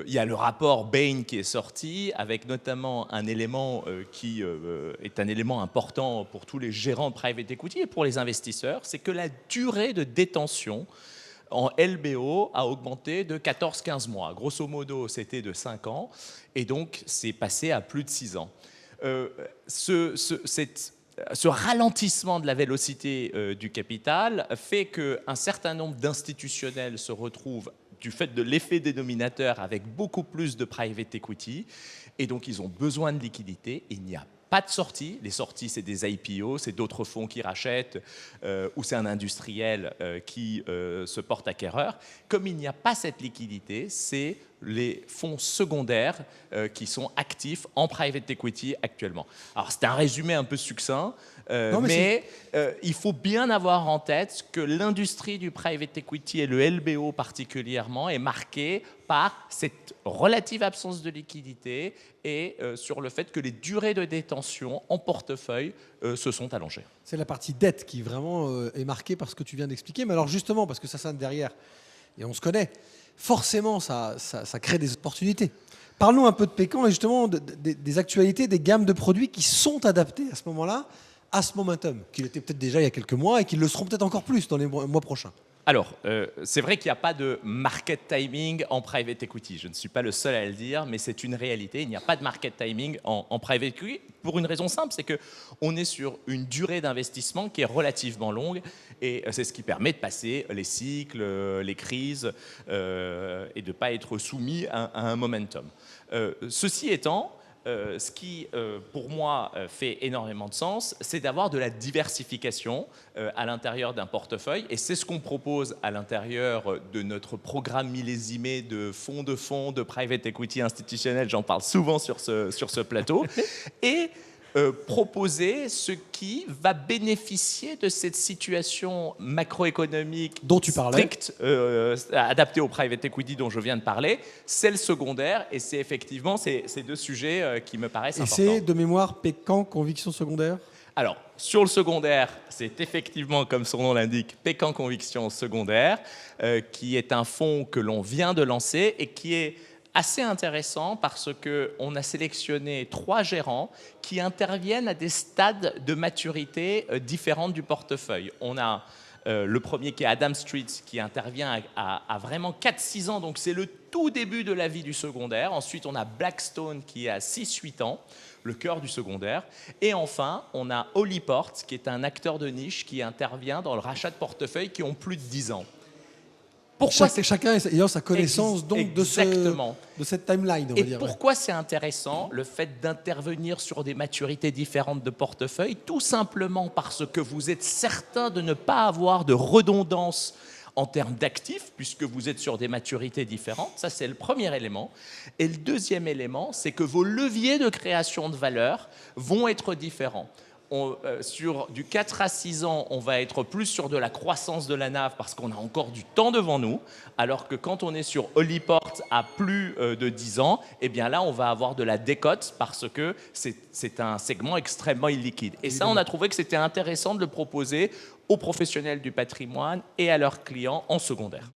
Il y a le rapport Bain qui est sorti, avec notamment un élément qui est un élément important pour tous les gérants de private equity et pour les investisseurs, c'est que la durée de détention en LBO a augmenté de 14-15 mois. Grosso modo, c'était de 5 ans, et donc c'est passé à plus de 6 ans. Ce ralentissement de la vélocité du capital fait qu'un certain nombre d'institutionnels se retrouvent du fait de l'effet dénominateur avec beaucoup plus de private equity, et donc ils ont besoin de liquidité. Il n'y a pas de sortie. Les sorties, c'est des IPO, c'est d'autres fonds qui rachètent, ou c'est un industriel qui se porte acquéreur. Comme il n'y a pas cette liquidité, c'est les fonds secondaires qui sont actifs en private equity actuellement. Alors c'est un résumé un peu succinct, mais il faut bien avoir en tête que l'industrie du private equity et le LBO particulièrement est marquée par cette relative absence de liquidité et sur le fait que les durées de détention en portefeuille se sont allongées. C'est la partie dette qui vraiment est marquée par ce que tu viens d'expliquer. Mais alors justement, parce que ça sonne derrière, et on se connaît, forcément ça crée des opportunités. Parlons un peu de Pécan et justement des actualités, des gammes de produits qui sont adaptés à ce moment-là, à ce momentum, qu'il était peut-être déjà il y a quelques mois et qu'ils le seront peut-être encore plus dans les mois prochains. Alors, c'est vrai qu'il n'y a pas de market timing en private equity. Je ne suis pas le seul à le dire, mais c'est une réalité. Il n'y a pas de market timing en private equity pour une raison simple, c'est qu'on est sur une durée d'investissement qui est relativement longue, et c'est ce qui permet de passer les cycles, les crises, et de ne pas être soumis à un momentum. Ceci étant, ce qui, pour moi, fait énormément de sens, c'est d'avoir de la diversification à l'intérieur d'un portefeuille. Et c'est ce qu'on propose à l'intérieur de notre programme millésimé de fonds de private equity institutionnel. J'en parle souvent sur ce plateau. Et proposer ce qui va bénéficier de cette situation macroéconomique dont tu parlais, stricte, adaptée au private equity dont je viens de parler, c'est le secondaire, et c'est effectivement ces deux sujets qui me paraissent importants. Et c'est de mémoire Pécan Conviction Secondaire? Alors, sur le secondaire, c'est effectivement, comme son nom l'indique, Pécan Conviction Secondaire, qui est un fonds que l'on vient de lancer et qui est assez intéressant parce qu'on a sélectionné 3 gérants qui interviennent à des stades de maturité différentes du portefeuille. On a le premier qui est Adam Street, qui intervient à vraiment 4-6 ans, donc c'est le tout début de la vie du secondaire. Ensuite, on a Blackstone qui est à 6-8 ans, le cœur du secondaire. Et enfin, on a Holyport, qui est un acteur de niche qui intervient dans le rachat de portefeuilles qui ont plus de 10 ans. Pourquoi chacun ayant sa connaissance donc de cette timeline, on va et dire. Pourquoi c'est intéressant le fait d'intervenir sur des maturités différentes de portefeuille? Tout simplement parce que vous êtes certain de ne pas avoir de redondance en termes d'actifs, puisque vous êtes sur des maturités différentes. Ça, c'est le premier élément. Et le deuxième élément, c'est que vos leviers de création de valeur vont être différents. Sur du 4 à 6 ans, on va être plus sur de la croissance de la NAV parce qu'on a encore du temps devant nous, alors que quand on est sur Holyport à plus de 10 ans, eh bien là, on va avoir de la décote parce que c'est un segment extrêmement illiquide. Et ça, on a trouvé que c'était intéressant de le proposer aux professionnels du patrimoine et à leurs clients en secondaire.